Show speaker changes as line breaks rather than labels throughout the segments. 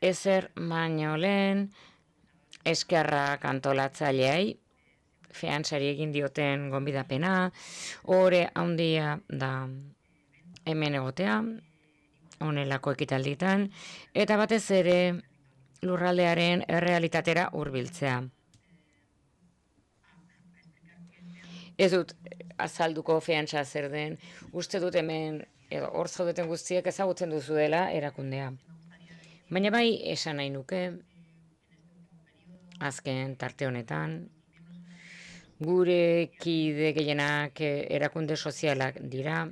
ezer baino lehen eskerrak antolatzaileei, fiantzari egin dioten gonbidapena, ore handia da hemen egotea, honelako ekitalditan, eta batez ere lurraldearen errealitatera hurbiltzea. Ez dut azalduko fiantza zer den, uste dut hemen, edo hor zaudeten guztiek ezagutzen duzuela erakundea. Baina bai esan nahi nuke, azken tarte honetan, gure kide gehienak erakunde sozialak dira,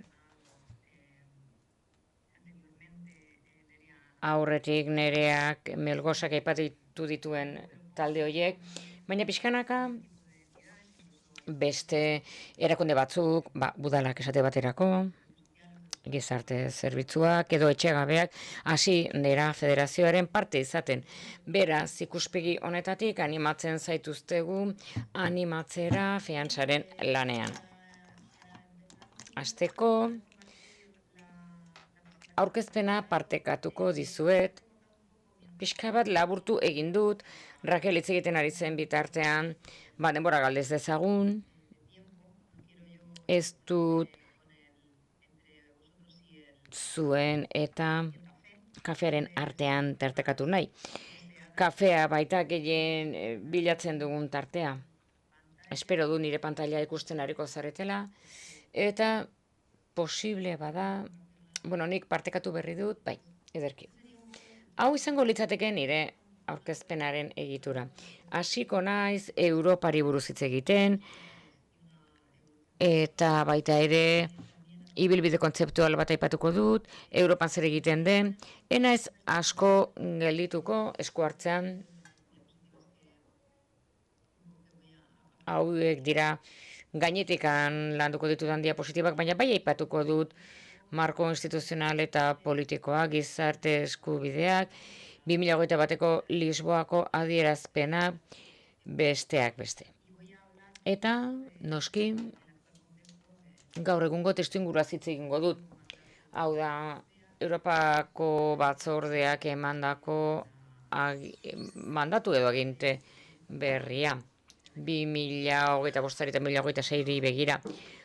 aurretik nereak melgosak aipatu dituen talde horiek, baina pixkanaka beste erakunde batzuk, budalak esate baterako, gizarte zerbitzuak edo etxegabeak hasi dira federazioaren parte izaten. Beraz, ikuspegi honetatik animatzen zaituztegu animatzera fiantzaren lanean. Hasteko aurkezpena partekatuko dizuet, pixka bat laburtu egin dut, Raquel hitz egiten ari zen bitartean, denbora galdez dezagun, ez dut zuen eta kafearen artean tartekatu nahi. Kafea baita gehien bilatzen dugun tartea. Espero du nire pantalla ikusten ariko zaretela, eta posible bada, nik partekatu berri dut, bai, ederki. Hau izango litzateke nire aurkezpenaren egitura. Hasiko naiz Europari buruz hitz egiten, eta baita ere ibilbide kontzeptual bat aipatuko dut, Europan zer egiten den, enaiz asko geldituko esku hartzean. Hauek dira gainetikan landuko ditudan diapositibak, baina bai aipatuko dut marko instituzional eta politikoa, gizarte eskubideak, 2021 bateko Lisboako adierazpena, besteak beste. Eta, noski, gaur egungo testuinguruaz hitz egingo dut. Hau da, Europako batzordeak emandako mandatu edo aginte berria. 2025 eta 2026 begira.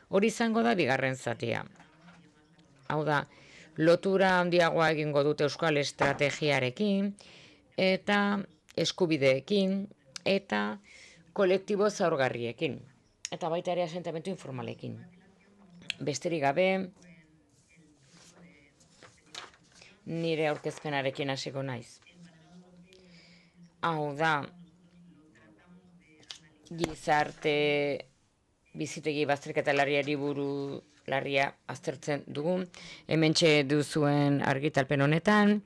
Hori izango da bigarren zatia. Hau da, lotura handiagoa egingo dute euskal estrategiarekin, eta eskubideekin, eta kolektibo zaurgarriekin. Eta baita ere asentamentu informalekin. Besterik gabe, nire aurkezpenarekin hasiko naiz. Hau da, gizarte bizitegi bazterketa larriari larria aztertzen dugu. Hementxe duzuen argitalpen honetan.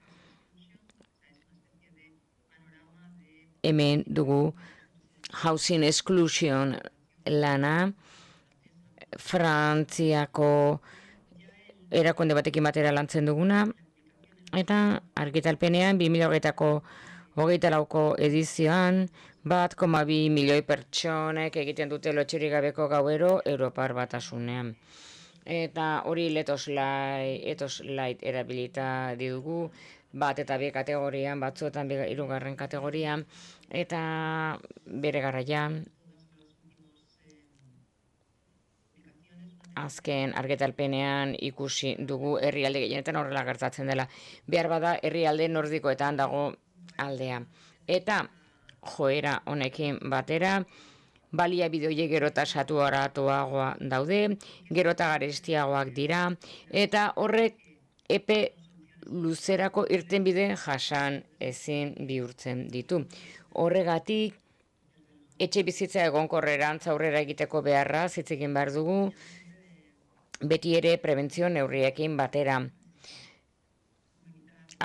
Hemen dugu housing exclusion lana, Frantziako erakunde batekin batera lantzen duguna, eta argitalpenean 2008ko 24ko edizioan 1,2 milioi pertsonek egiten dute lotxerik gabeko gauero Europar Batasunean. Eta hori Ethos Light erabilita dugu, 1 eta 2 kategorian, batzuetan 3. kategorian, eta bere garaian azken argitalpenean ikusi dugu herrialde gehienetan horrela gertatzen dela. Behar bada herrialde nordikoetan dago aldea. Eta joera honekin batera, baliabide horiek gero eta saturatuagoa daude, gero eta garestiagoak dira, eta horrek epe luzerako irtenbide jasan ezin bihurtzen ditu. Horregatik, etxe bizitza egonkorrerantz aurrera egiteko beharra hitz egin behar dugu, beti ere prebentzio neurriekin batera.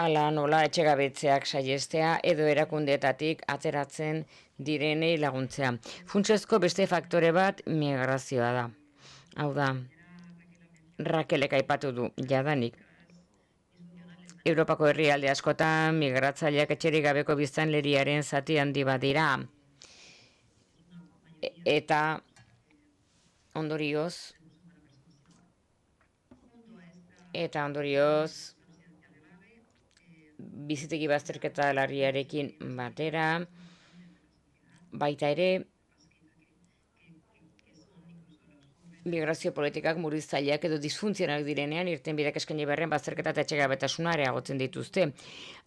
Hala nola etxegabetzeak saihestea edo erakundeetatik ateratzen direnei laguntzea. Funtsezko beste faktore bat migrazioa da. Hau da, Rakelek aipatu du jadanik. Europako herrialde askotan migratzaileak etxerik gabeko biztanleriaren zati handi bat dira. Eta ondorioz bizitegi bazterketa larriarekin batera, baita ere, migrazio politikak murriztaileak edo disfuntzionalak direnean irtenbideak eskaini beharrean bazterketa eta etxegabetasuna areagotzen dituzte.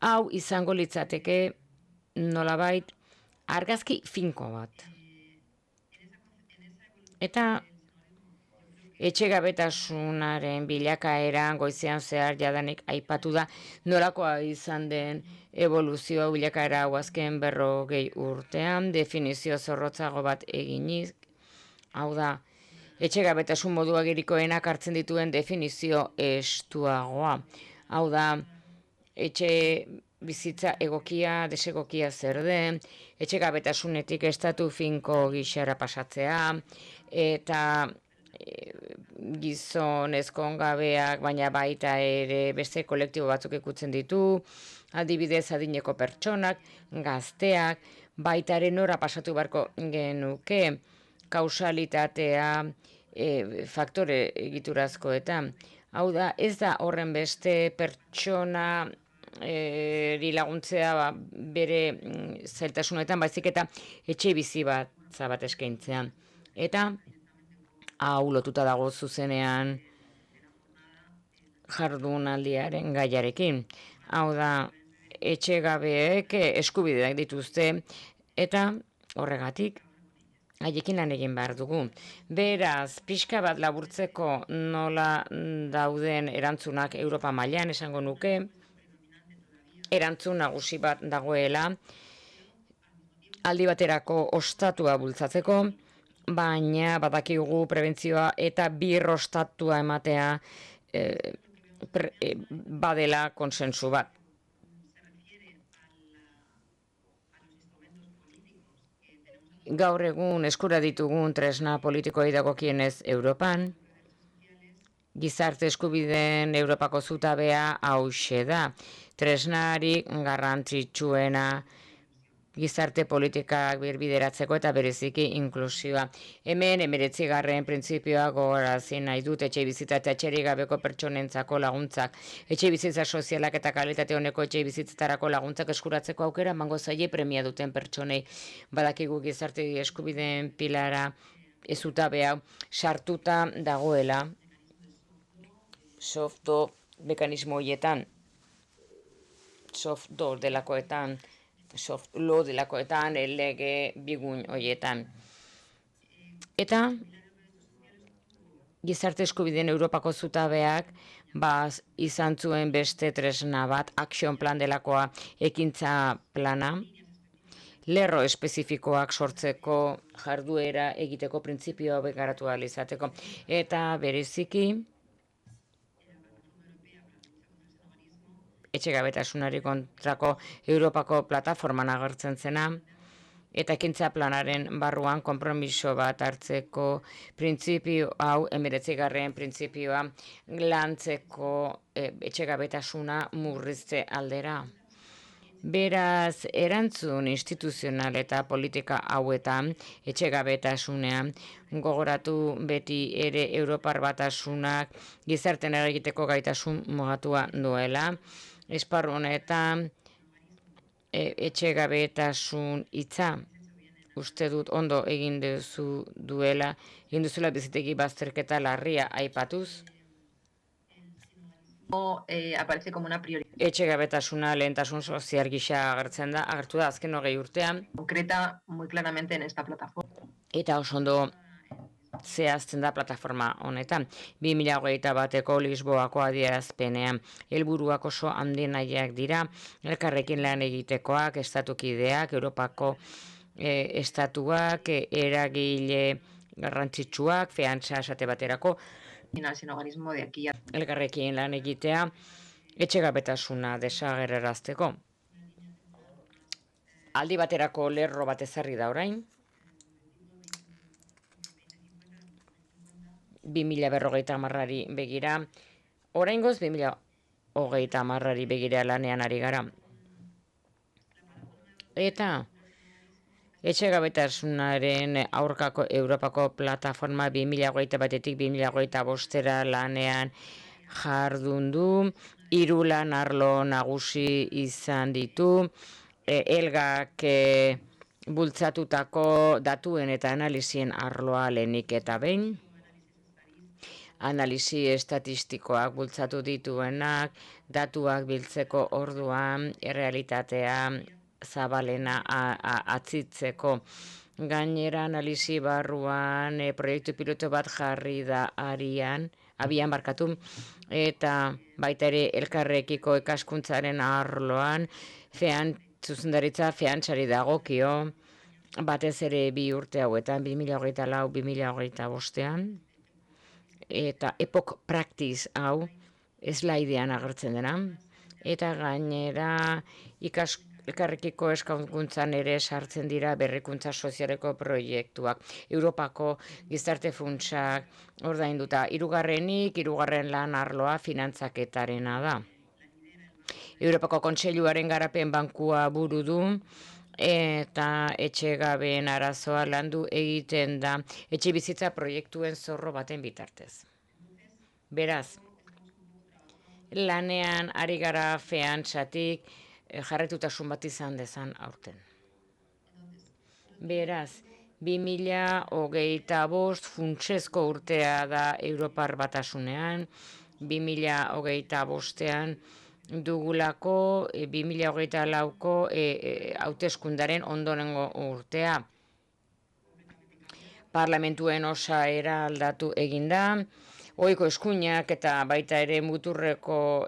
Hau izango litzateke nolabait argazki finko bat. Eta etxegabetasunaren bilakaeran goizean zehar jadanik aipatu da nolakoa izan den evoluzioa bilakaera hau azken 40 urtean, definizio zorrotzago bat eginiz, hau da, etxegabetasun modu agerikoenak hartzen dituen definizio estuagoa. Hau da, etxe bizitza egokia, desegokia zer den, etxegabetasunetik estatu finko gixara pasatzea, eta gizon ezkongabeak, baina baita ere beste kolektibo batzuk ikutzen ditu, adibidez adineko pertsonak, gazteak, baita ere nora pasatu beharko genuke, kausalitatea faktore egiturazkoetan. Hau da, ez da horren beste pertsona laguntzea bere zailtasunetan, baizik eta etxe bizi bat eskaintzea. Eta hau lotuta dago zuzenean jardunaldiaren gaiarekin. Hau da, etxegabeek eskubideak dituzte eta horregatik haiekin lan egin behar dugu. Beraz, pixka bat laburtzeko nola dauden erantzunak Europa mailan esango nuke, erantzun nagusi bat dagoela, aldi baterako ostatua bultzatzeko, baina badakigu prebentzioa eta birrostatua ematea badela konsensu bat. Gaur egun eskura ditugun tresna politikoei dagokienez Europan, gizarte eskubideen Europako zutabea hauxe da. Tresnarik garrantzitsuena gizarte politikak birbideratzeko eta bereziki inklusioa. Hemen 19. printzipioa gogorazi nahi dut etxe bizitza eta etxerik gabeko pertsonentzako laguntzak. Etxe bizitza sozialak eta kalitate honeko etxe bizitzetarako laguntzak eskuratzeko aukera emango zaie premia duten pertsonei. Badakigu gizarte eskubideen pilara ezutabea sartuta dagoela soft mekanismo horietan, soft delakoetan, soft law delakoetan, lege bigun horietan. Eta gizarte eskubideen Europako zutabeak izan zuen beste tresna bat, action plan delakoa ekintza plana, lerro espezifikoak sortzeko jarduera egiteko printzipioa begaratu ahal izateko. Eta bereziki etxegabetasunari kontrako Europako plataforman agertzen zena, eta ekintza planaren barruan konpromiso bat hartzeko printzipio hau 19. printzipioa lantzeko etxegabetasuna murrizte aldera. Beraz, erantzun instituzional eta politika hauetan etxegabetasunean gogoratu beti ere Europar Batasunak gizarten egiteko gaitasun mugatua duela. Esparru honetan etxegabetasun hitza uste dut ondo egin duzuela bizitegi bazterketa larria aipatuz.
Aparece como una prioridad.
Etxegabetasuna lehentasun sozial gisa agertu da azken 20 urtean.
Concreta muy claramente en esta plataforma.
Eta oso ondo zehazten da plataforma honetan. 2021ko Lisboako adierazpenean helburuak oso handienak dira, elkarrekin lan egitekoak, estatukideak, Europako estatuak, eragile garrantzitsuak, feantza esate baterako, elkarrekin lan egitea, etxegabetasuna desagerrarazteko. Aldi baterako lerro bat ezarri da orain, 2050 begira, oraingoz 2030 begira lanean ari gara. Eta etxegabetasunaren aurkako Europako plataforma 2021-tik 2025 lanean jardun du, 3 lan arlo nagusi izan ditu, elgak bultzatutako datuen eta analizien arloa lehenik eta behin, analisi estatistikoak bultzatu dituenak, datuak biltzeko orduan, errealitatea zabalena atzitzeko. Gainera analisi barruan proiektu piloto bat jarri da abian barkatu, eta baita ere elkarrekiko ikaskuntzaren arloan, zuzendaritza feantzari dagokio, batez ere 2 urte hauetan, 2024-2025, eta Epoch Practice hau slaidean agertzen dena, eta gainera elkarrekiko eskakuntzan ere sartzen dira berrikuntza sozialeko proiektuak. Europako gizarte funtsak ordainduta. 3. lan arloa finantzaketarena da. Europako Kontseiluaren garapen bankua buru du, eta etxegabeen arazoa landu egiten da etxe bizitza proiektuen zorro baten bitartez. Beraz, lanean ari gara feantzatik jarretutasun bat izan dezan aurten. Beraz, 2025 funtsezko urtea da Europar Batasunean, 2025ean dugulako 2024ko hauteskundaren ondorengo urtea. Parlamentuen osaera aldatu eginda, ohiko eskuinak eta baita ere muturreko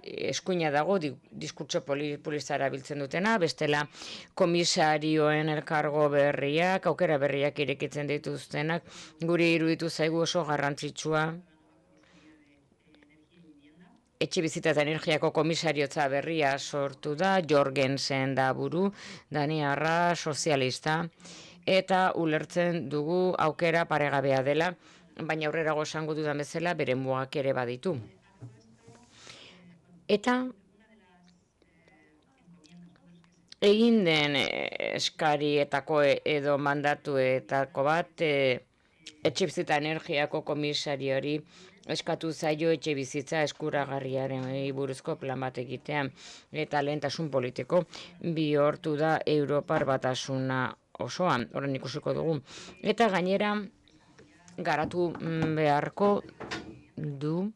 eskuina dago, diskurtso populistara biltzen dutena, bestela komisarioen elkargo berriak, aukera berriak irekitzen dituztenak, guri iruditu zaigu oso garrantzitsua etxe bizitza eta energiako komisariotza berria sortu da, Jorgensen da buru, daniarra, sozialista, eta ulertzen dugu aukera paregabea dela, baina aurrerago esango dudan bezala bere mugak ere baditu. Eta egin den eskarietako edo mandatuetako bat etxe bizitza energiako komisariori eskatu zaio etxe bizitza eskuragarriaren buruzko plan bat egitean, eta lehentasun politiko bihurtu da Europar Batasuna osoan, horren ikusiko dugu. Eta gainera garatu beharko du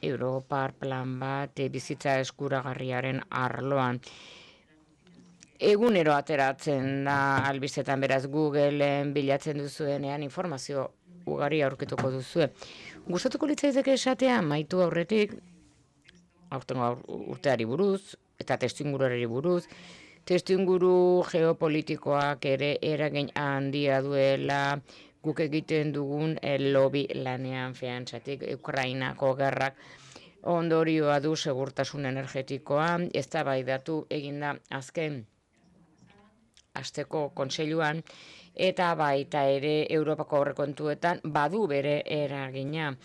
Europar plan bat bizitza eskuragarriaren arloan. Egunero ateratzen da albistetan, beraz Googleen bilatzen duzuenean informazio ugari aurkituko duzue. Gustatuko litzaideke esatea maitu aurretik, aurtengo urteari buruz, eta testuinguruari buruz, testuinguru geopolitikoak ere eragin handia duela guk egiten dugun lobby lanean feantzatik, Ukrainako gerrak ondorioa du segurtasun energetikoa, eztabaidatu eginda azken asteko kontseiluan, eta baita ere Europako aurrekontuetan badu bere eragina.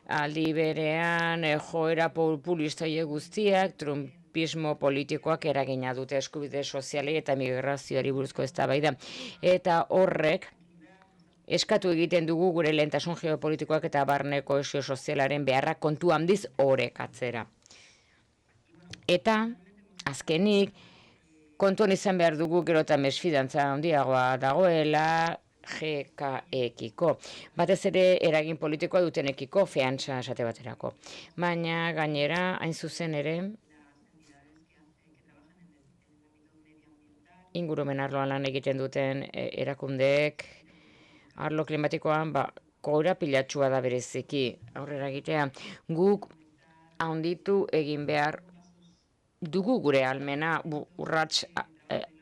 Aldi berean joera populista guztiak, Trumpismo politikoak eragina dute eskubide sozialei eta migrazioari buruzko eztabaida. Eta horrek eskatu egiten dugu gure lehentasun geopolitikoak eta barne kohesio sozialaren beharra kontu handiz orekatzera. Eta azkenik kontuan izan behar dugu gero eta mesfidantza handiagoa dagoela GKekiko. Batez ere eragin politikoa dutenekiko feantza esate baterako. Baina gainera hain zuzen ere ingurumen arloan lan egiten duten erakundeek arlo klimatikoan korapilatsua da bereziki aurrera egitea. Guk handitu egin behar dugu gure almena urrats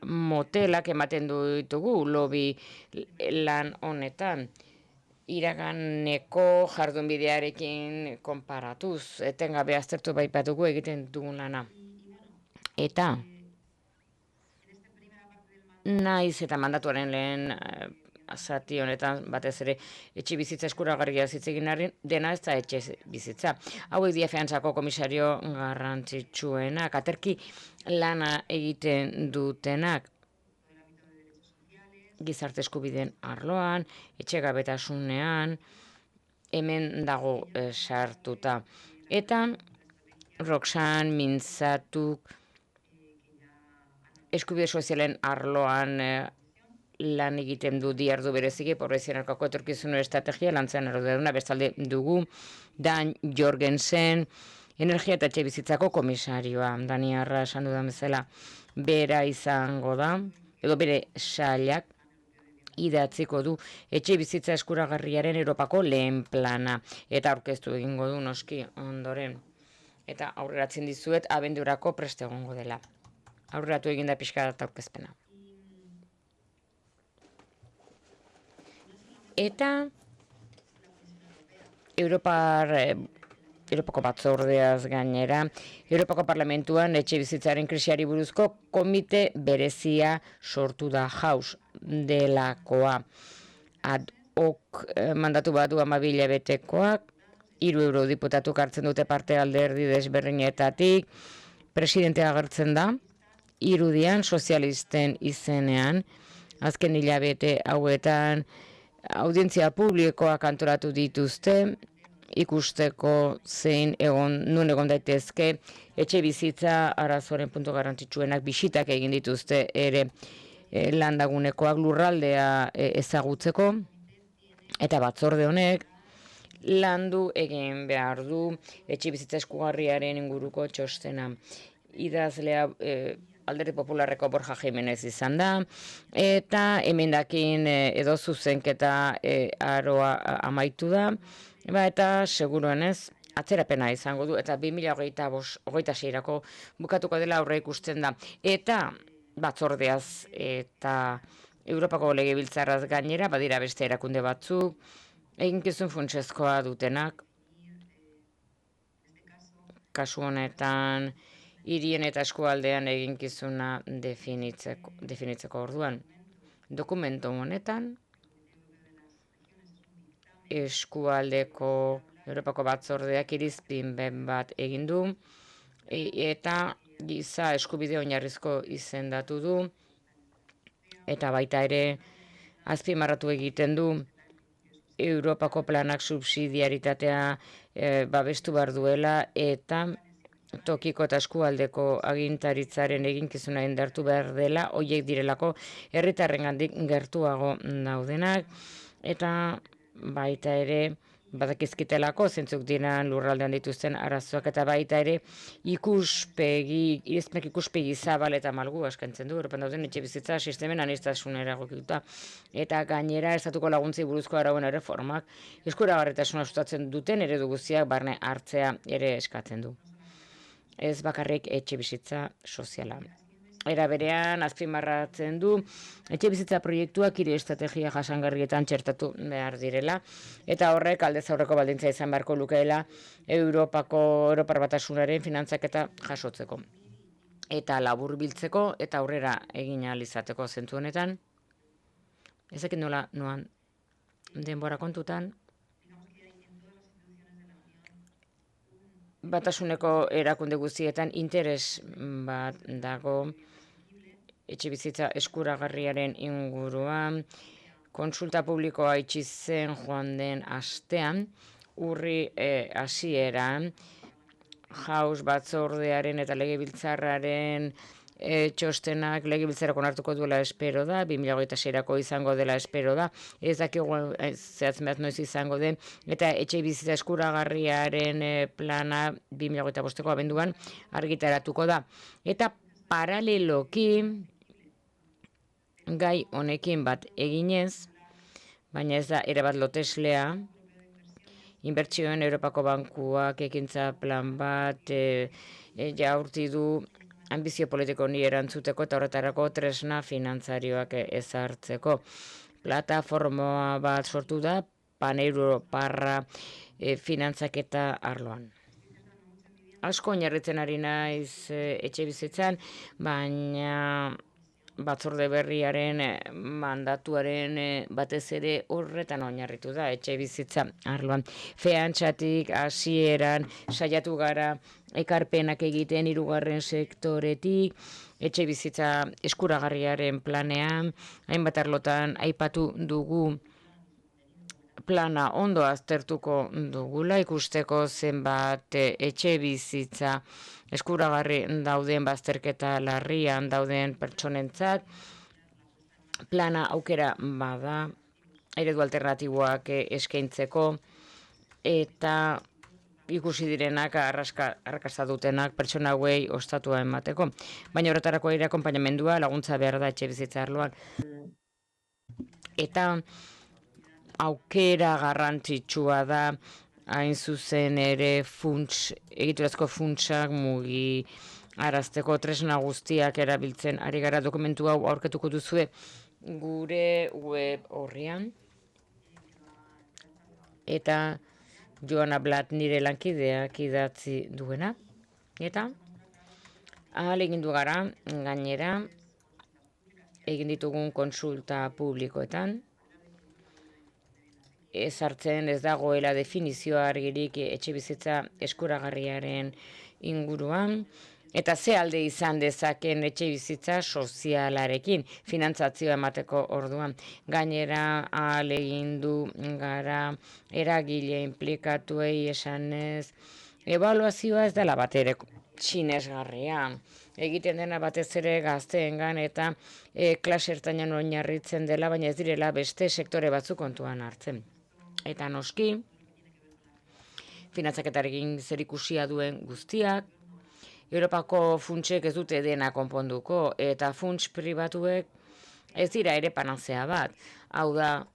motelak ematen ditugu lobby lan honetan. Iraganeko jardunbidearekin konparatuz, etengabe aztertu baipatugu egiten dugun lana. Eta naiz eta mandatuaren lehen zati honetan batez ere etxe bizitza eskuragarria zitzegin dena ez da etxe bizitza. Hauek dia feantzako komisario garrantzitsuenak, aterki lana egiten dutenak gizarte eskubideen arloan, etxegabetasunean, hemen dago sartuta. Eta Roxan Mintzatuk eskubide sozialen arloan lan egiten du diardu bereziki, pobrezien aurkako etorkizun estrategia lantzen erduna, bestalde dugu Dan Jorgensen, energia eta etxe bizitzako komisarioa. Daniarra esan dudan bezala bera izango da, edo bere sailak idatziko du etxe bizitza eskuragarriaren Europako lehen plana. Eta aurkeztu egingo du noski ondoren. Eta aurreratzen dizuet abendurako preste egongo dela. Aurreratu eginda pixka eta aurkezpena. Eta Europako batzordeaz gainera, Europako Parlamentuan etxe bizitzaren krisiari buruzko komite berezia sortu da Haus delakoa. Ad hoc mandatu badu 12 hilabetekoak, 3 eurodiputatuk hartzen dute parte alderdi desberdinetatik, presidentea agertzen da, irudian sozialisten izenean, azken hilabete hauetan audientzia publikoak antolatu dituzte, ikusteko nun egon daitezke, etxe bizitza arazoaren puntu garrantzitsuenak bisitak egin dituzte ere landagunekoak lurraldea ezagutzeko, eta batzorde honek landu egin behar du etxe bizitza eskugarriaren inguruko txostena. Idazlea Alderdi Popularreko Borja Jimenez izan da, eta emendakin edo zuzenketa aroa amaitu da, eta seguruenez atzerapena izango du, eta 2026-erako bukatuko dela aurre ikusten da. Eta batzordeaz eta Europako Legebiltzarraz gainera, badira beste erakunde batzuk, eginkizun funtsezkoa dutenak, kasu honetan, hirien eta eskualdean eginkizuna definitzeko orduan. Dokumentu honetan, eskualdeko Europako batzordeak irizpin bat egin du, eta giza eskubide oinarrizko izendatu du, eta baita ere azpimarratu egiten du Europako planak subsidiaritatea babestu behar duela, eta tokiko eta eskualdeko agintaritzaren eginkizuna indartu behar dela, horiek direlako herritarrengandik gertuago daudenak, eta baita ere badakizkitelako zentzuk diren lurraldean dituzten arazoak, eta baita ere ikuspegi zabal eta malgu eskaintzen du Europan dauden etxe bizitza sistemen aniztasunera egokituta, eta gainera estatuko laguntzei buruzko arauen erreformak eskuragarritasuna sustatzen duten eredu guztiak barne hartzea ere eskatzen du. Ez bakarrik etxe bizitza soziala. Era berean azpimarratzen du etxe bizitza proiektuak hiri estrategia jasangarrietan txertatu behar direla, eta horrek aldez aurreko baldintza izan beharko lukeela Europar Batasunaren finantzaketa jasotzeko. Eta laburbiltzeko eta aurrera egin ahal izateko zentzu honetan, ezakit noan denbora kontutan, Batasuneko erakunde guztietan interes bat dago etxe bizitza eskuragarriaren inguruan. Kontsulta publikoa itxi zen joan den astean, urri hasieran, Haus batzordearen eta legebiltzarraren txostenak legebiltzarako onartuko duela espero da, 2026-erako izango dela espero da, ez dakigu zehatzen behar noiz izango den, eta etxe bizitza eskuragarriaren plana 2025-eko abenduan argitaratuko da. Eta paraleloki gai honekin bat eginez, baina ez da erabat loteslea, inbertsioen Europako Bankuak ekintza plan bat jaurti du ambizio politiko honi erantzuteko eta horretarako tresna finantzarioak ezartzeko. Plataforma bat sortu da paneuroparra finantzaketa arloan. Asko oinarritzen ari naiz etxe bizitzan, baina batzorde berriaren mandatuaren batez ere horretan oinarritu da etxe bizitza arloan. Feantzatik hasieran saiatu gara ekarpenak egiten hirugarren sektoretik, etxe bizitza eskuragarriaren planean, hainbat arlotan aipatu dugu plana ondo aztertuko dugula, ikusteko zenbat etxe bizitza eskuragarri dauden bazterketa larrian dauden pertsonentzat, plana aukera bada, eredu alternatiboak eskaintzeko, eta ikusi direnak arrakasta dutenak pertsona hauei ostatua emateko. Baina horretarako ere akonpainamendua laguntza behar da etxe bizitza arloan. Eta aukera garrantzitsua da hain zuzen ere egiturazko funtsak mugi arazteko tresna guztiak erabiltzen ari gara. Dokumentu hau aurketuko duzue gure web horrian. Eta Joana Blat nire lankideak idatzi duena. Eta ahal egin du gara gainera egin ditugun konsulta publikoetan. Ezartzen ez dagoela definizioa argirik etxe bizitza eskuragarriaren inguruan, eta ze alde izan dezaken etxe bizitza sozialarekin finantzazioa emateko orduan. Gainera ahal egin du gara eragile inplikatuei esanez, ebaluazioa ez dela batere sinesgarria. Egiten dena batez ere gazteengan eta klase ertainan oinarritzen dela, baina ez direla beste sektore batzuk kontuan hartzen. Eta noski, finantzaketarekin zerikusia duen guztiak, Europako funtsek ez dute dena konponduko, eta funts pribatuek ez dira ere panazea bat. Hau da,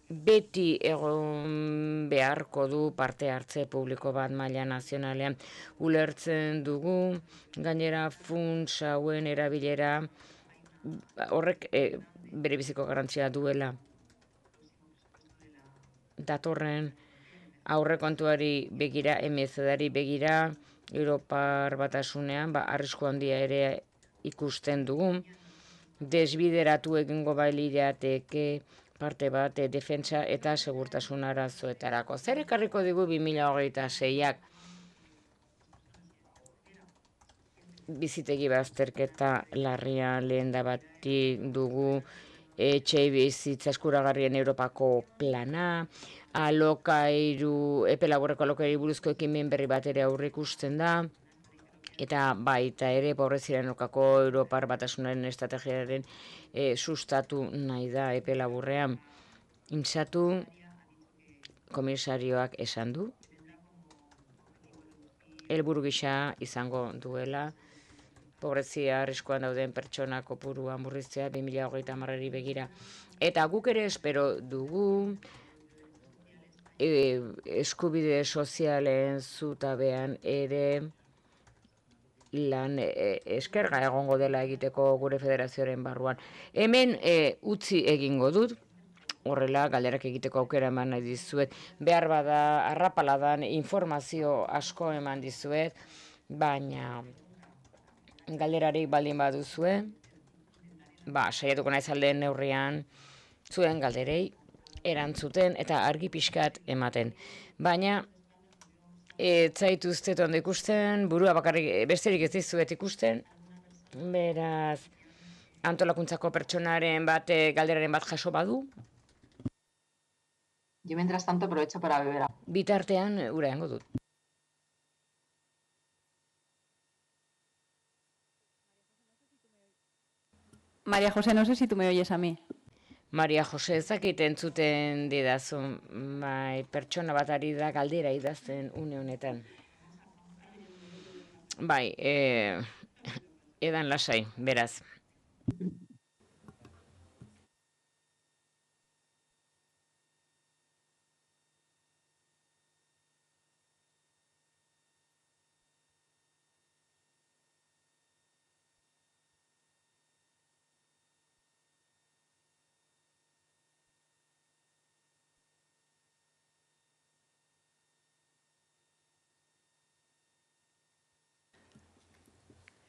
beti egon beharko du parte hartze publiko bat maila nazionalean. Ulertzen dugu, gainera funts hauen erabilera horrek bere biziko garrantzia duela. Datorren aurrekontuari begira, MZ-ari begira, Europar Batasunean, arrisku handia ere ikusten dugu. Desbideratu egingo bailirateke parte bat defentsa eta segurtasun arazoetarako. Zer ekarriko digu 2026ak? Bizitegi bazterketa larria lehen da bati dugu etxe bizitza eskuragarrien Europako plana, epe laburreko alokairu buruzko ekimen berri bat ere aurreikusten da, eta baita ere pobreziaren aurkako Europar Batasunaren estrategiaren sustatu nahi da epe laburrean. Intzatu komisarioak esan du, helburu gisa izango duela, pobrezia arriskoan dauden pertsona kopurua murriztea 2030 begira. Eta guk ere espero dugu eskubide sozialen zutabean ere lan eskerga egongo dela egiteko gure federazioaren barruan. Hemen utzi egingo dut, horrela galderak egiteko aukera eman nahi dizuet. Behar bada arrapaladan informazio asko eman dizuet, baina galderarik baldin baduzue, saiatuko naiz aldeen neurrian zuen galderei erantzuten eta argi pixkat ematen. Baina ez zaituztet ondo ikusten, burua bakarrik besterik ez dizuet ikusten, beraz antolakuntzako pertsonaren bat galderaren bat jaso badu.
Yo mientras tanto aprovecho para beber agua.
Bitartean ura eango dut.
María José, no sé si tú me oyes a mí.
Maria Jose, ez dakit entzuten didazun, pertsona bat ari da galdera idazten une honetan. Edan lasai, beraz.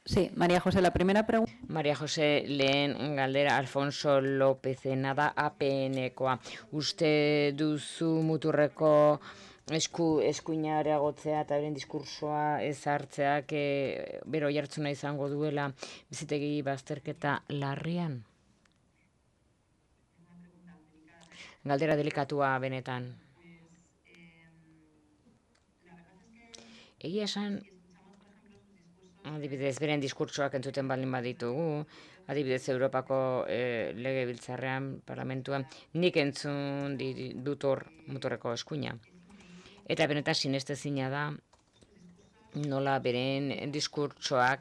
Sí, María José, la primera pregunta.
Maria Jose, lehen galdera Alfonso Lópezena da APN-koa. Uste duzu muturreko eskuina areagotzea eta beren diskursoa ezartzeak bero jartzuna izango duela bizitegi bazterketa larrian? Galdera delikatua benetan. Egia esan, adibidez, beren diskurtsoak entzuten baldin baditugu, adibidez, Europako legebiltzarrean, parlamentuan, nik entzun dut hor muturreko eskuina. Eta benetan sinestezina da, nola beren diskurtsoak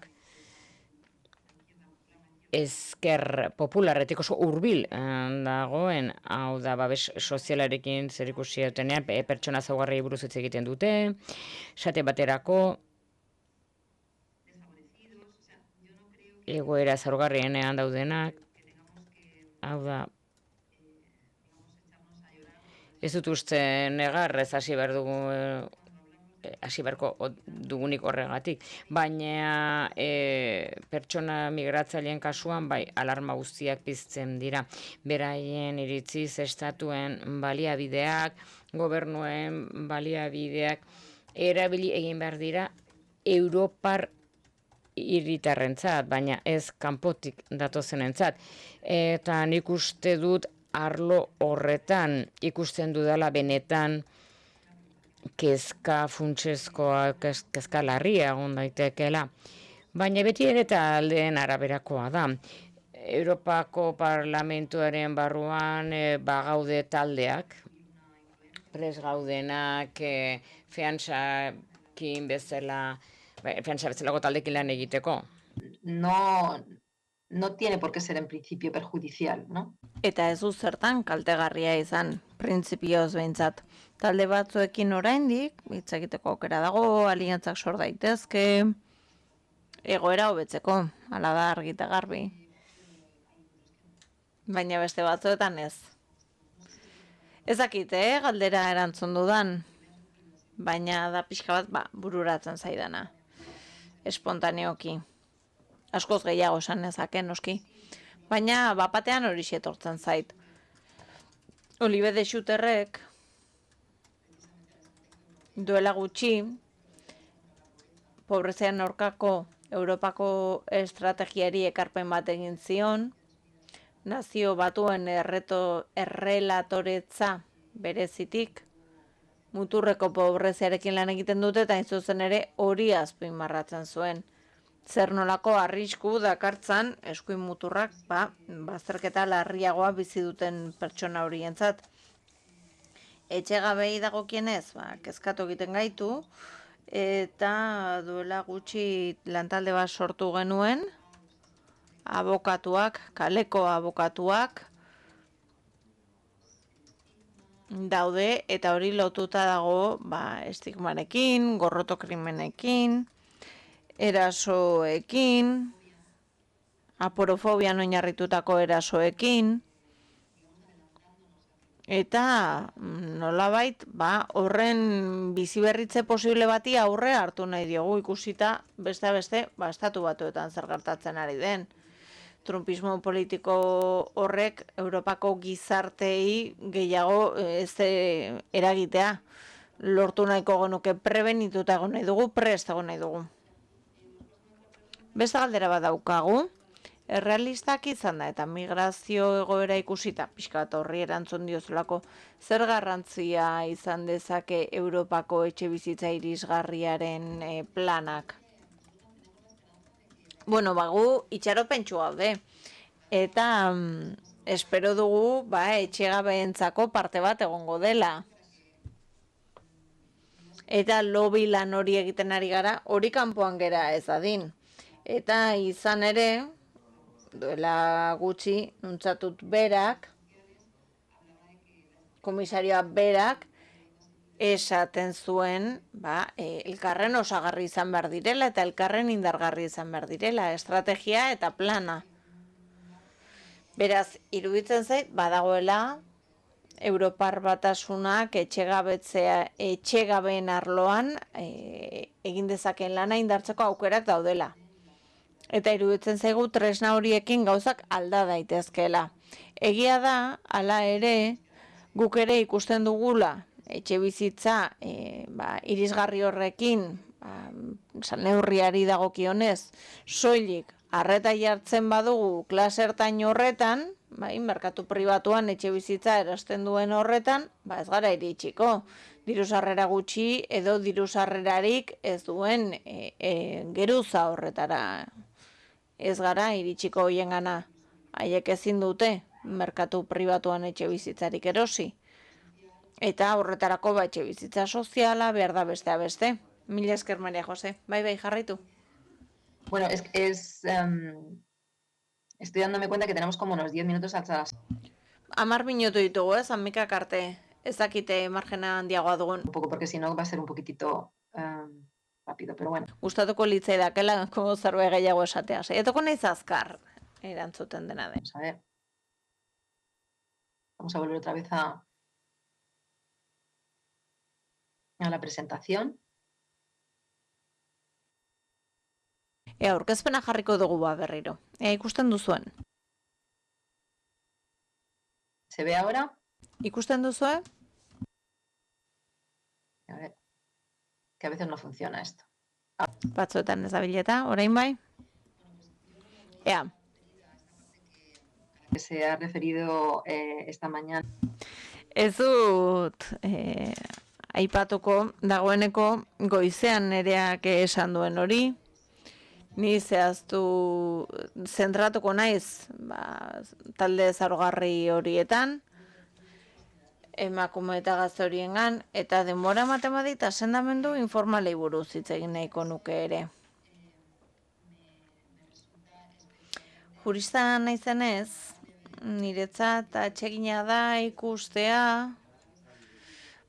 ezker popularretik oso hurbil dagoen, hau da babes sozialarekin zerikusia dutenean, pertsona zaugarriei buruz hitz egiten dute, esate baterako egoera zaurgarrienean daudenak, hau da, ez dut uste negarrez hasi behar dugu hasi beharko dugunik horregatik. Baina pertsona migratzaileen kasuan, bai, alarma guztiak pizten dira. Beraien iritziz estatuen baliabideak, gobernuen baliabideak, erabili egin behar dira Europar hiritarrentzat, baina ez kanpotik datozenentzat. Eta nik uste dut arlo horretan ikusten dudala benetan kezka funtsezkoa, kezka larria egon daitekeela. Baina beti ere taldeen araberakoa da. Europako Parlamentuaren barruan bagaude taldeak, pres gaudenak feantzakin bezala, feantza bezalako taldekin lan egiteko.
No tiene por qué ser en principio perjudicial, ¿no?
Eta ez du zertan kaltegarria izan, printzipioz behintzat. Talde batzuekin oraindik, hitz egiteko aukera dago, aliantzak sor daitezke, egoera hobetzeko, hala da argi eta garbi. Baina beste batzuetan ez. Ez dakit, galdera erantzun dudan, baina da pixka bat bururatzen zaidana. Espontaneoki. Askoz gehiago esan nezake, noski. Baina bapatean hori etortzen zait. Olibe de Schusterrek duela gutxi pobrezian aurkako Europako estrategiari ekarpen bat egin zion, nazio batuen errelatoretza berezitik, muturreko pobreziarekin lan egiten dute eta zuzen ere hori azpimarratzen zuen. Zer nolako arrisku dakartzan eskuin muturrak bazterketa larriagoa bizi duten pertsona horientzat. Etxegabei dagokienez, kezkatu egiten gaitu, eta duela gutxi lantalde bat sortu genuen, abokatuak, kaleko abokatuak daude, eta hori lotuta dago estigmarekin, gorroto krimenekin, erasoekin, aporofobian oinarritutako erasoekin, eta nolabait, horren biziberritze posible bati aurre hartu nahi diogu ikusita beste estatu batuetan zer gertatzen ari den. Trumpismo politiko horrek Europako gizartei gehiago eragitea lortu nahiko genuke prebenituta egon nahi dugu, prest egon nahi dugu. Beste galdera bat daukagu, errealistak izan da eta migrazio egoera ikusita, pixka bat horri erantzun diozulako, zer garrantzia izan dezake Europako etxebizitza irisgarriaren planak? Bueno, gu itxaropentsu gaude, eta espero dugu etxegabeentzako parte bat egongo dela. Eta lobby lan hori egiten ari gara, hori kanpoan gera ez adin. Eta izan ere, duela gutxi, nuntzatut berak, komisarioa berak, esaten zuen, elkarren osagarri izan behar direla eta elkarren indargarri izan behar direla, estrategia eta plana. Beraz, iruditzen zait, badagoela, Europar Batasunak etxegabeen arloan egin dezakeen lana indartzeko aukerak daudela. Eta iruditzen zaigu tresna horiekin gauzak alda daitezkeela. Egia da, hala ere, guk ere ikusten dugula, etxe bizitza irisgarri horrekin, neurriari dagokionez, soilik arreta jartzen badugu klase ertain horretan, bai, merkatu pribatuan etxe bizitza erasten duen horretan, ez gara iritsiko. Diru sarrera gutxi edo diru sarrerarik ez duen geruza horretara. Ez gara iritsiko hoiengana. Haiek ezin dute merkatu pribatuan etxe bizitzarik erosi. Eta horretarako etxe bizitza soziala behar da beste beste. Mila esker, Maria Jose. Bai, jarraitu.
Bueno, estoy dándome cuenta que tenemos como unos 10 minutos hasta las...
10 minutu ditugu, Amikak arte. Ez dakite margena handiagoa dugun.
Un poco, porque si no va a ser un poquitito rápido, pero bueno.
Gustatuko litzaidakela zerbait gehiago esatea. Saiatuko naiz azkar erantzuten dena den.
Vamos a ver. Vamos a volver otra vez a la presentación.
Aurkezpena jarriko dugu berriro. Ikusten duzuen.
¿Se ve ahora?
Ikusten duzue?
A ver, que a veces no funciona esto.
Batzuetan ez da bileta, orain bai? Ea.
Que se ha referido esta mañana.
Ez dut aipatuko dagoeneko goizean nereak esan duen hori. Ni zehaztu zentratuko naiz talde zaurgarri horietan, emakume eta gazte horiengan, eta denbora matematik asendamendu informalei buruz hitz egin nahiko nuke ere. Jurista naizenez, niretzat atsegina da ikustea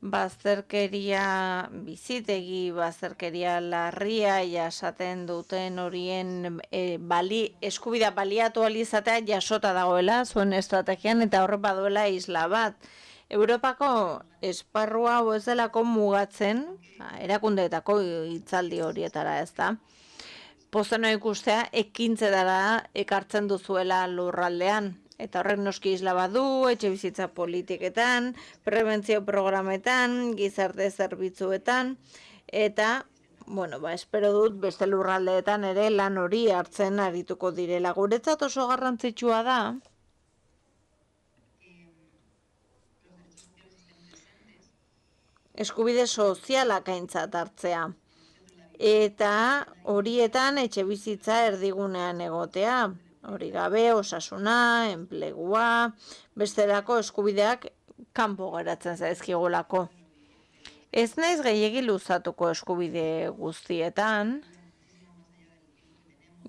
bazterkeria bizitegi, bazterkeria larria jasaten duten horien eskubidea baliatu ahal izatea jasota dagoela zuen estrategian eta horrek baduela isla bat. Europako esparrua hau ez delako mugatzen, erakundeetako hitzaldi horietara ez da. Pozten ikustea ekintzetara ekartzen duzuela lurraldean. Eta horrek noski isla badu, etxe bizitza politiketan, prebentzio programetan, gizarte zerbitzuetan, eta, espero dut beste lurraldeetan ere lan hori hartzen arituko direla. Guretzat oso garrantzitsua da, eskubide sozialak aintzat hartzea. Eta horietan etxe bizitza erdigunean egotea. Hori gabe, osasuna, enplegua, bestelako eskubideak kanpo geratzen zaizkigulako. Ez naiz gehiegi luzatuko eskubide guztietan,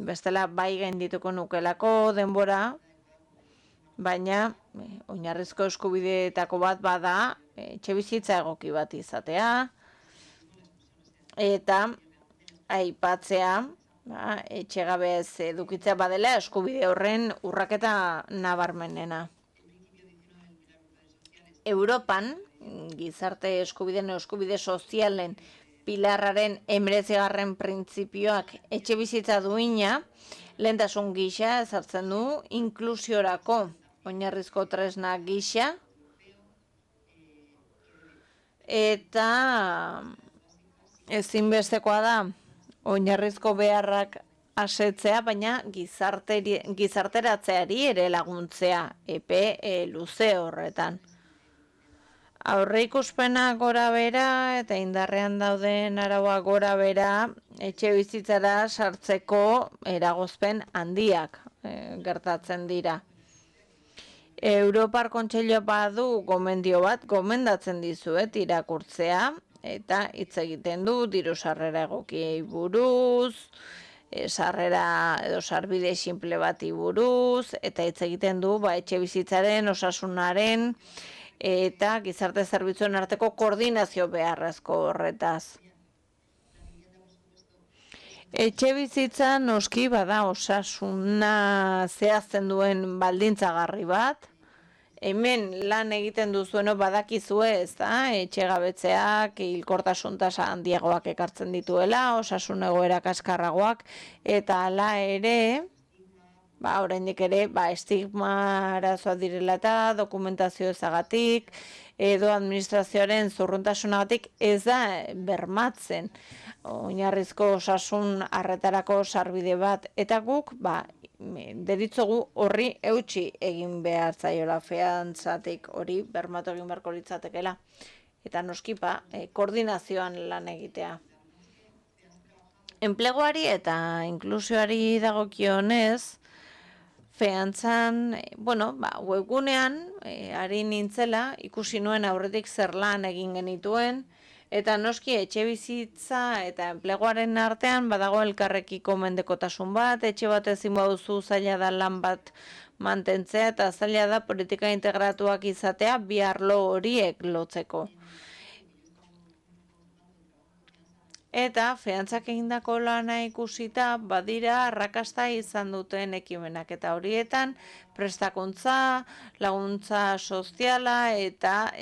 bestela bai gaindituko nukelako denbora, baina oinarrizko eskubideetako bat bada etxebizitza egoki bat izatea, eta aipatzea, etxegabez edukitzea badela eskubide horren urraketa nabarmenena. Europan, gizarte eskubideen eskubide sozialen pilarraren 19. printzipioak etxe bizitza duina, lehentasun gisa ezartzen du inklusiorako oinarrizko tresna gisa, eta ezinbestekoa da oinarrizko beharrak asetzea, baina gizarteratzeari ere laguntzea epe luze horretan. Aurreikuspena gora bera eta indarrean dauden araua gora bera etxe bizitzara sartzeko eragozpen handiak gertatzen dira. Europar Kontseilua badu gomendio bat, gomendatzen dizuet irakurtzea, eta hitz egiten du diru sarrera egokiei buruz, sarrera edo sarbide sinple bati buruz, eta hitz egiten du etxe bizitzaren, osasunaren, eta gizarte zerbitzuen arteko koordinazio beharrezko horretaz. Etxe bizitza noski bada osasuna zehazten duen baldintzagarri bat. Hemen lan egiten duzueno badakizue, ez da, etxegabetzeak, hilkortasun tasa handiagoak ekartzen dituela, osasun egoera kaskarragoak, eta hala ere, oraindik ere, estigma arazoak direla eta dokumentazio ezagatik, edo administrazioaren zurruntasunagatik ez da bermatzen oinarrizko osasun arretarako sarbide bat. Eta guk, deritzogu horri eutxi egin behar zaiola fiantzatik, hori bermatu egin beharko litzatekela. Eta noskipa, koordinazioan lan egitea. Enpleguari eta inklusioari dagokionez, fiantzan, webgunean, ari nintzela, ikusi nuen aurretik zer lan egin genituen, eta noski etxe bizitza eta enpleguaren artean badago elkarrekiko mendekotasun bat, etxe bat ezin baduzu zaila da lan bat mantentzea eta zaila da politika integratuak izatea bi arlo horiek lotzeko. Eta fiantzak egindako lana ikusita badira arrakasta izan duten ekimenak eta horietan prestakuntza, laguntza soziala eta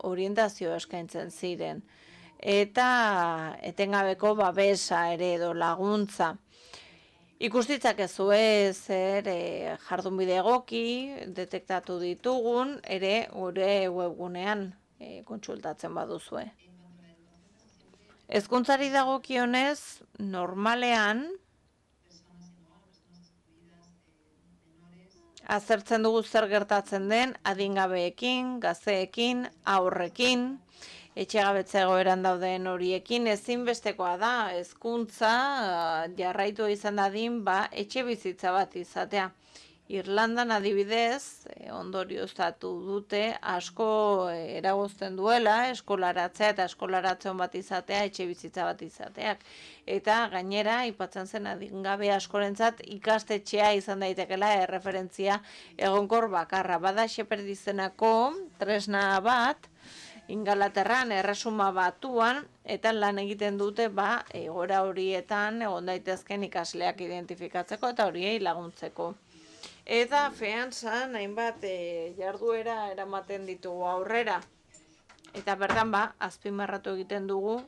orientazio eskaintzen ziren. Eta etengabeko babesa ere edo laguntza. Ikustitzak zer jardunbide egoki detektatu ditugun ere gure webgunean kontsultatzen baduzue. Hezkuntzari dagokionez, normalean azertzen dugu zer gertatzen den adingabeekin, gazteekin, haurrekin, etxegabetze egoeran dauden horiekin ezinbestekoa da hezkuntza jarraitu izan dadin etxe bizitza bat izatea. Irlandan adibidez, ondorioztatu dute asko eragozten duela eskolaratzea eta eskolaratzen bat izatea, etxe bizitza bat izateak. Eta gainera, aipatzen zen adingabe askorentzat ikastetxea izan daitekela erreferentzia egonkor bakarra. Bada Shepherd izenako tresna bat, Ingalaterran erresuma batuan, eta lan egiten dute egoera horietan egon daitezken ikasleak identifikatzeko eta horiei laguntzeko. Eta fiantzan hainbat jarduera eramaten ditugu aurrera. Eta bertan azpimarratu egiten dugu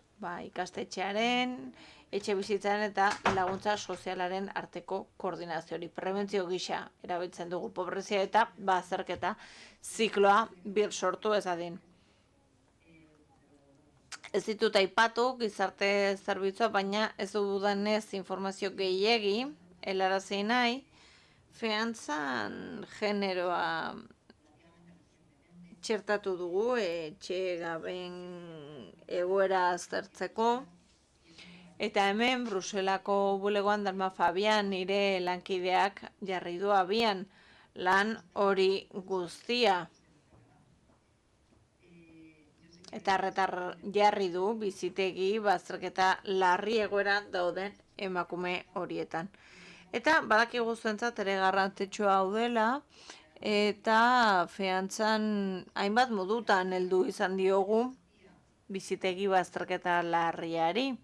ikastetxearen, etxe bizitzaren eta laguntza sozialaren arteko koordinaziori. Prebentzio gisa erabiltzen dugu pobrezia eta bazterketa zikloa bir sortu ezadin. Ez ditut aipatu gizarte zerbitzua, baina ez dudanez informazio gehiegi helarazi nahi. Fiantzan generoa txertatu dugu etxe gaben egoera aztertzeko. Eta hemen Bruselako bulegoan Dalma Fabian nire lankideak jarri du abian lan hori guztia. Eta arretar jarri du bizitegi bazterketa larri egoeran dauden emakume horietan. Eta badakigu zuentzat ere garrantzitsua hau dela, eta fiantzan hainbat modutan heldu izan diogu bizitegi bazterketa larriari.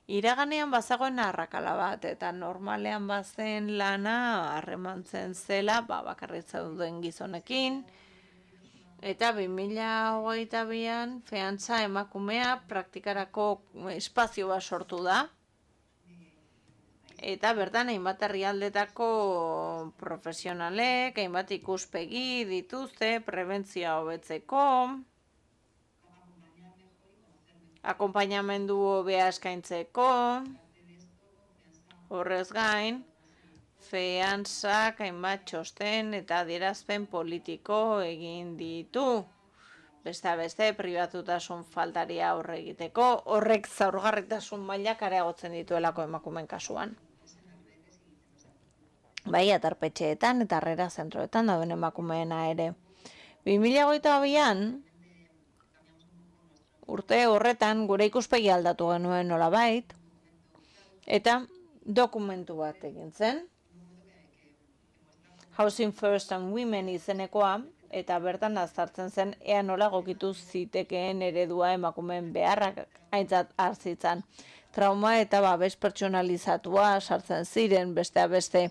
Iraganean bazagoen arrakala bat, eta normalean bazen lana harremantzen zela, bakarritza duen gizonekin. Eta 2022an fiantza emakumea praktikarako espazio bat sortu da. Eta bertan hainbat herrialdetako profesionalek, hainbat ikuspegi dituzte, prebentzioa hobetzeko, akonpainamendu hobea eskaintzeko, horrez gain, fiantzak hainbat txosten eta adierazpen politiko egin ditu. Beste pribatutasun faltari aurre egiteko, horrek zaurgarritasun mailak areagotzen dituelako emakumeen kasuan. Atarpetxeetan eta harrera zentroetan dauden emakumeena ere. 2022an, urte horretan gure ikuspegi aldatu genuen nolabait, eta dokumentu bat egin zen. Housing First and Women izenekoa, eta bertan azartzen zen ea nola gokitu zitekeen eredua emakumeen beharrak aintzat hartzitzan. Trauma eta babes pertsonalizatua sartzen ziren beste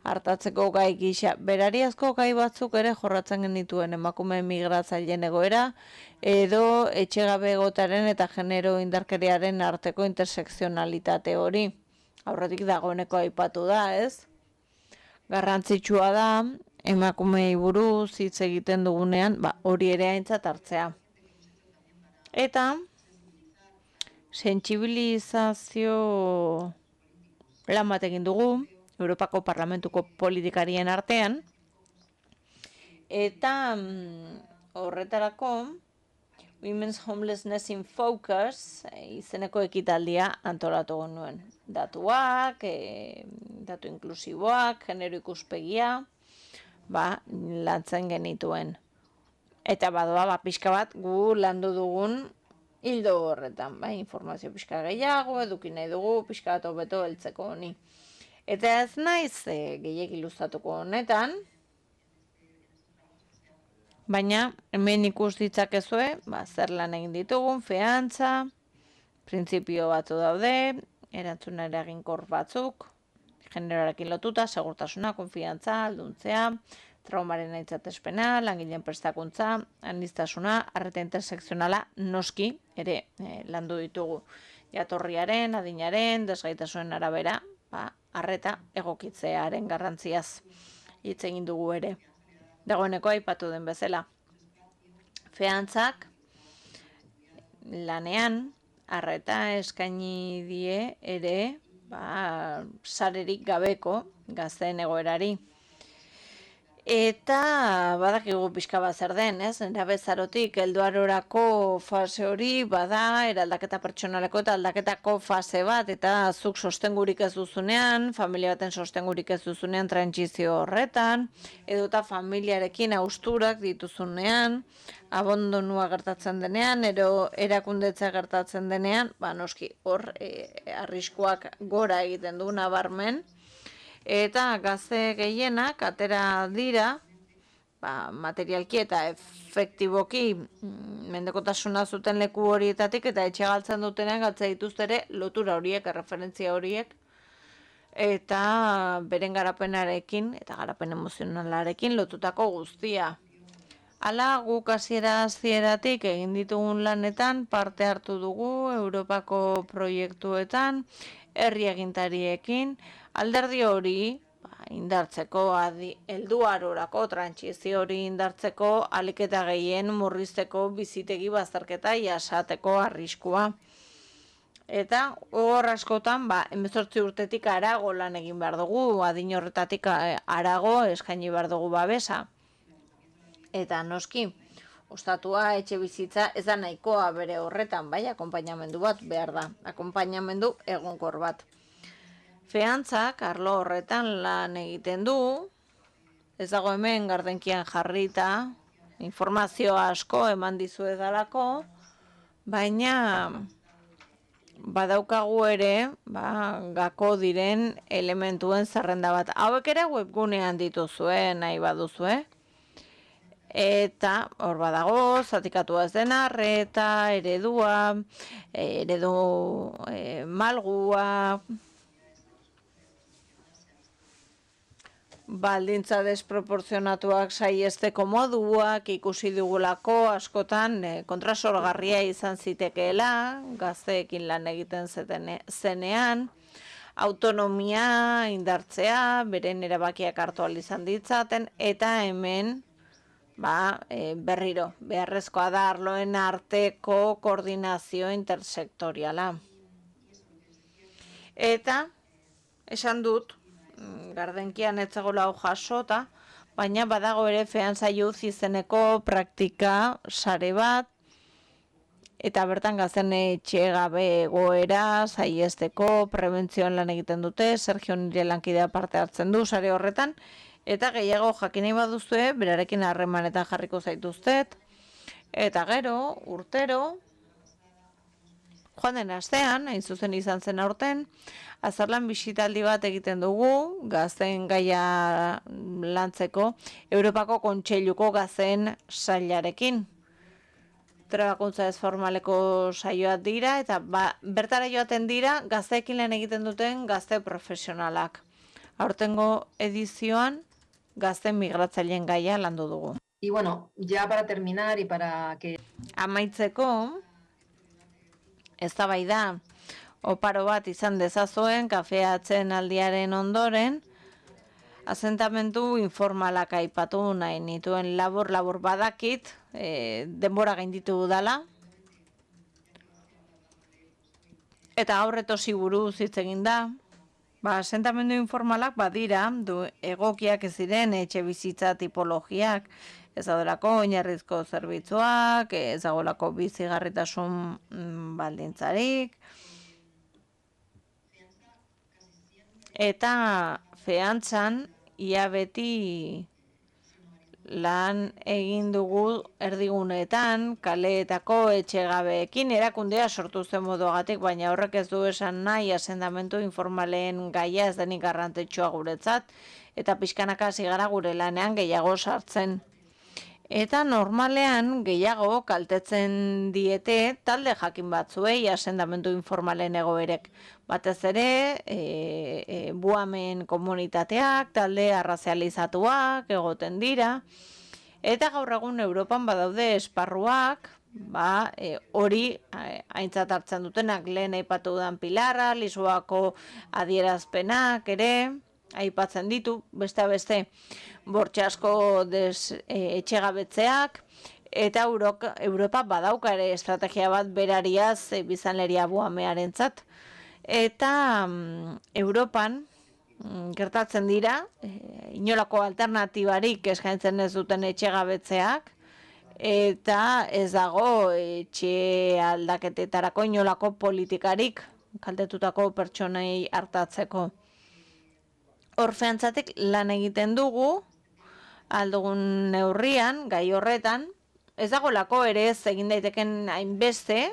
hartatzeko gai gisa. Berariazko gai batzuk ere jorratzen genituen emakumeen migratzaileen egoera, edo etxegabe egotaren eta genero indarkeriaren arteko intersekzionalitate hori. Aurretik dagoeneko aipatu da, ez? Garrantzitsua da, emakumei buruz hitz egiten dugunean, hori ere aintzat hartzea. Eta sentsibilizazio lan bat egin dugu, Europako Parlamentuko politikarien artean, eta horretarako Women's Homelessness in Focus izeneko ekitaldia antolatu genuen. Datuak, datu inklusiboak, genero ikuspegia, lantzen genituen. Eta badoa, pixka bat, gu landu dugun hildo horretan, informazio pixka gehiago, eduki nahi dugu, pixka bat hobeto heltzeko honi. Eta ez naiz gehiegi luzatuko honetan, baina hemen ikus ditzakezue, zer lan egin ditugun, fiantza, printzipio batzu daude, erantzuna eraginkor batzuk, generoarekin lotuta, segurtasuna, konfiantza, alduntzea, traumaren aitzatespena, langileen prestakuntza, aniztasuna, arreta intersekzionala, noski, ere landu ditugu jatorriaren, adinaren, desgaitasunen arabera, arreta egokitzearen garrantziaz hitz egin dugu ere. Dagoeneko aipatu den bezala. Fiantzak lanean arreta eskaini die ere sarerik gabeko gazteen egoerari. Eta badakigu pixka bat zer den, ez? Nerabezarotik helduarorako fase hori bada eraldaketa pertsonaleko eta aldaketako fase bat, eta zuk sostengurik ez duzunean, familia baten sostengurik ez duzunean trantsizio horretan, edota familiarekin hausturak dituzunean, abandonua gertatzen denean, erakundetza gertatzen denean, noski hor arriskuak gora egiten du nabarmen. Eta gazte gehienak atera dira, materialki eta efektiboki mendekotasuna zuten leku horietatik, eta etxe galtzen dutenean galtze dituzte ere lotura horiek, erreferentzia horiek, eta beren garapenarekin eta garapen emozionalarekin lotutako guztia. Hala, guk hasieratik egin ditugun lanetan parte hartu dugu Europako proiektuetan, herri agintariekin, alderdi hori indartzeko, helduarorako trantsizio hori indartzeko, ahalik eta gehien murrizteko bizitegi bazterketa jasateko arriskua. Eta hor askotan, 18 urtetik harago lan egin behar dugu, adin horretatik harago eskaini behar dugu babesa. Eta noski, ostatua, etxe bizitza ez da nahikoa bere horretan, akonpainamendu bat behar da, akonpainamendu egonkor bat. Fiantzak arlo horretan lan egiten du, ez dago hemen gardenkian jarrita, informazio asko eman dizuedalako, baina badaukagu ere, gako diren elementuen zerrenda bat. Hauek ere webgunean dituzue, nahi baduzue. Eta hor badago, zatikatua ez dena, arreta, eredua, eredu malgua, baldintza desproporzionatuak saiesteko moduak ikusi dugulako askotan kontrasorgarria izan zitekeela, gazteekin lan egiten zenean, autonomia indartzea, beren erabakiak hartu ahal izan ditzaten, eta hemen berriro, beharrezkoa da arloen arteko koordinazio intersektoriala. Eta, esan dut, gardenkian etzagola hau jasota, baina badago ere Fiantza Youth izeneko praktika sare bat, eta bertan gazten etxe gabe egoera, saiesteko, prebentzioan lan egiten dute, Sergio nire lankidea parte hartzen du sare horretan, eta gehiago jakin nahi baduzue, berarekin harremanetan jarriko zaituztet, eta gero, urtero, joan den astean, hain zuzen izan zen aurten, azarlan bisitaldi bat egiten dugu, gazteen gaia lantzeko, Europako Kontseiluko gazteen sailarekin. Trebakuntza ez formaleko saioak dira, eta bertara joaten dira, gazteekin lan egiten duten gazte profesionalak. Aurtengo edizioan, gazten migratzaileen gaia landu dugu.
Y bueno, ya para terminar y para que...
Amaitzeko, eztabaida oparo bat izan dezazuen kafeatzen aldiaren ondoren, asentamendu informalak aipatu nahi nituen labur badakit, denbora gainditu dala, eta gaur etosi buruz hitz egin da, Asentamendu informalak badira, egokiak ez diren etxe bizitza tipologiak, ez daudelako oinarrizko zerbitzuak, ez dagoelako bizigarritasun baldintzarik, eta feantzan ia beti lan egin dugu erdiguneetan, kaleetako etxegabeekin erakundea sortu zen moduagatik, baina horrek ez du esan nahi asentamendu informalen gaia ez denik garrantzitsua guretzat, eta pixkanaka hasi gara gure lanean gehiago sartzen. Eta normalean gehiago kaltetzen diete talde jakin batzuei asentamendu informalen egoerek. Batez ere, buamen komunitateak, talde arrazializatuak egoten dira. Eta gaur egun Europan badaude esparruak, hori aintzat hartzen dutenak lehen aipatu dudan Pilarra, Lisboako adierazpenak ere, aipatzen ditu, beste bortxe asko etxegabetzeak, eta Europa badauka ere estrategia bat berariaz biztanleria buamearentzat. Eta Europan gertatzen dira, inolako alternatibarik eskaintzen ez duten etxegabetzeak, eta ez dago etxe aldaketetarako inolako politikarik kaltetutako pertsonei hartatzeko. Orfeantzatik lan egiten dugu, aldugun neurrian, gai horretan, ez dagolako ere ez egin daiteken hainbeste,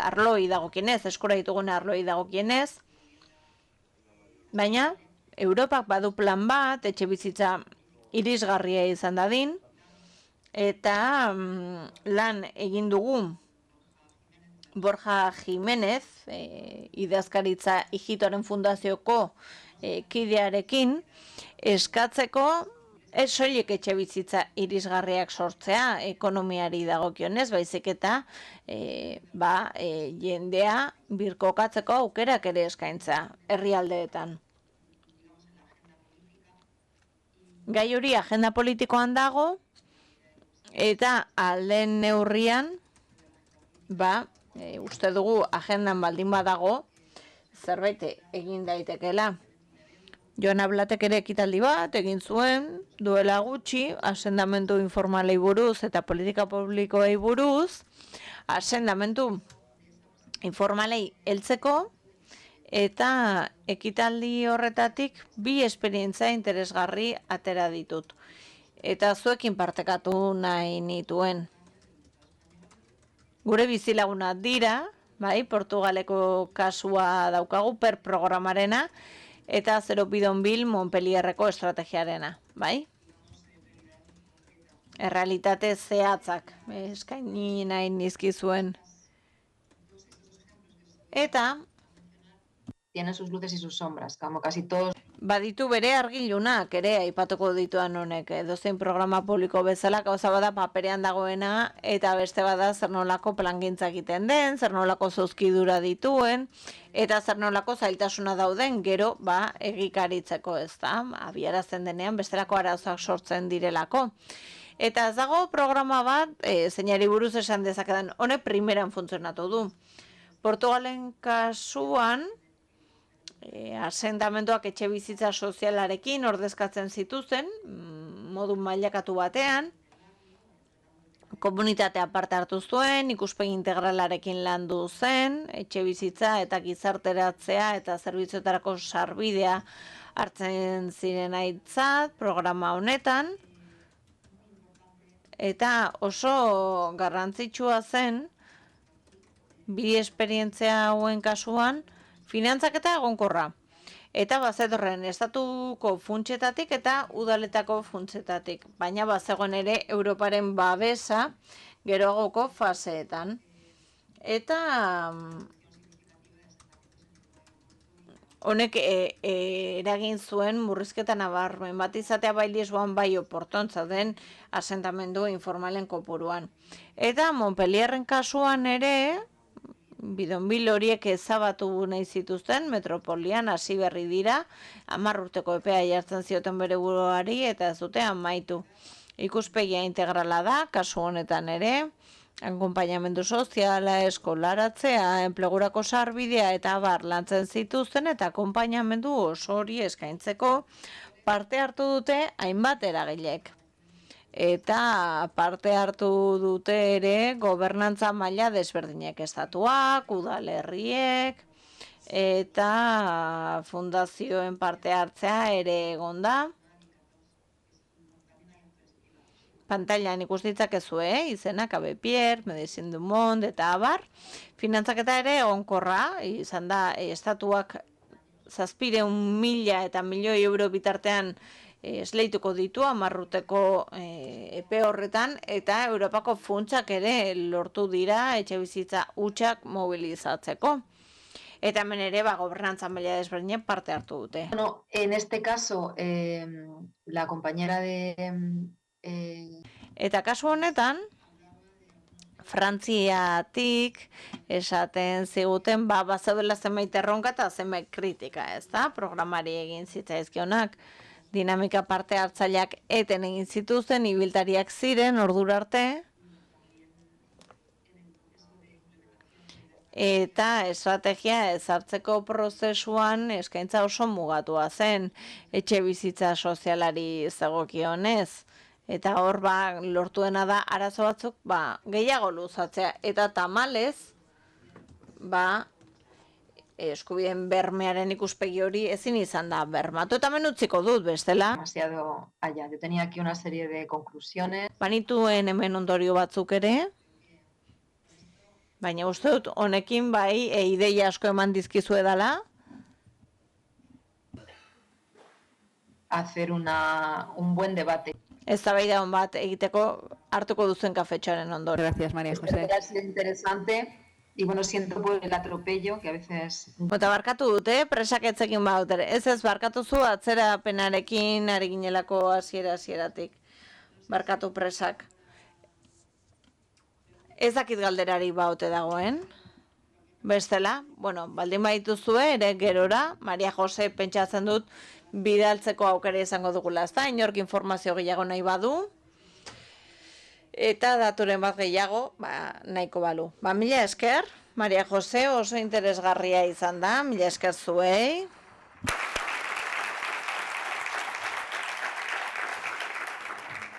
arloi dagokienez, eskura ditugun arloi dagokienez, baina Europak badu plan bat, etxe bizitza irisgarria izan dadin, eta lan egin dugu Borja Jimenez, idazkaritza Ijitoren Fundazioko kidearekin, eskatzeko ez soilik etxe bizitza irisgarriak sortzea ekonomiari dagokionez, baizik eta jendea birkokatzeko aukerak ere eskaintza herrialdeetan. Gai hori agenda politikoan dago, eta alden neurrian, uste dugu agendan baldin badago, zerbait egin daitekela. Joan Ablatek ere ekitaldi bat egin zuen, duela gutxi, asentamendu informalei buruz eta politika publikoei buruz, asentamendu informalei heltzeko, eta ekitaldi horretatik 2 esperientzia interesgarri atera ditut. Eta zuekin partekatu nahi nituen. Gure bizilaguna dira, Portugaleko kasua daukagu per programarena, eta Zero Bidonbil Montpellierreko estrategiarena, Errealitate zehatzak, eskaini nahi nizkizuen. Eta
Tiene sus luces y sus sombras, como casi todos.
Baditu bere argilunak ere aipatuko dituan honek, edozein programa publiko bezala gauza bada paperean dagoena, eta beste bada zer nolako plangintza egiten den, zer nolako zuzkidura dituen, eta zer nolako zailtasuna dauden gero egikaritzeko, ez da, abiarazten denean bestelako arazoak sortzen direlako. Eta ez dago programa bat, zeinari buruz esan dezakedan, honek primeran funtzionatu du. Portugalen kasuan, asentamenduak etxe bizitza sozialarekin ordezkatzen zituzten, modu mailakatu batean, komunitatea parte hartu zuen, ikuspegi integralarekin landu zen, etxe bizitza eta gizarteratzea eta zerbitzuetarako sarbidea hartzen ziren aitzat programa honetan, eta oso garrantzitsua zen, 2 esperientzia hauen kasuan, finantzaketa egonkorra. Eta bazetorren estatuko funtsetatik eta udaletako funtsetatik. Baina bazegoen ere Europaren babesa gerogoko faseetan. Eta honek eragin zuen murrizketa nabarmen bat izatea bai Lisboan bai Oporton zauden asentamendu informalen kopuruan. Eta Montpellierren kasuan ere, Bidonbil horiek ezabatu nahi zituzten, metropolian hasi berri dira, 10 urteko epea jartzen zioten bere buruari eta ez dute amaitu. Ikuspegia integrala da, kasu honetan ere, akonpainamendu soziala, eskolaratzea, enplegurako sarbidea eta abar lantzen zituzten eta akonpainamendu oso hori eskaintzeko parte hartu dute hainbat eragilek. Eta parte hartu dute ere gobernantza maila desberdinek, estatuak, udalerriek eta fundazioen parte hartzea ere egon da. Pantailan ikus ditzakezue, izenak Abe Pierre, Medicine du Monde eta abar. Finantzaketa ere egonkorra, izan da estatuak 700.000 eta milioi euro bitartean esleituko ditu 10 urteko epe horretan, eta Europako funtsak ere lortu dira etxebizitza hutsak mobilizatzeko. Eta hemen ere gobernantza maila desberdinek parte hartu dute.
Bueno, en este caso, la compañera de...
Eta kasu honetan, Frantziatik esaten ziguten bazeudela zenbait erronka eta zenbait kritika, ez da? Programari egin zitzaizkionak, dinamika parte hartzaileak eten egin zituzten, ibiltariak ziren ordura arte, eta estrategia ezartzeko prozesuan eskaintza oso mugatua zen, etxe bizitza sozialari zegokionez. Eta hor lortuena da arazo batzuk gehiago luzatzea. Eta tamalez, eskubideen bermearen ikuspegi hori ezin izan da bermatu. Eta hemen utziko dut bestela.
Demasiado allá. Yo tenía aquí una serie de conclusiones.
Banituen hemen ondorio batzuk ere. Baina uste dut honekin ideia asko eman dizkizue dela.
Hacer un buen debate.
Eztabaida on bat egiteko hartuko duzuen kafetxoaren ondoren.
Gracias, María José.
Ha sido interesante y bueno, siento por el atropello que a veces...
Eta barkatu dute, presak etzekin bautere. Ez barkatu zu atzerapenarekin ari ginelako hasieratik. Barkatu presak. Ez dakit galderari baute dagoen. Bestela, bueno, baldin baituzue ere gerora, Maria Jose pentsatzen dut bidaltzeko aukera izango dugula, ezta? Inork informazio gehiago nahi badu. Eta daturen bat gehiago, nahiko balu. Mila esker, Maria Jose oso interesgarria izan da, mila esker zuei.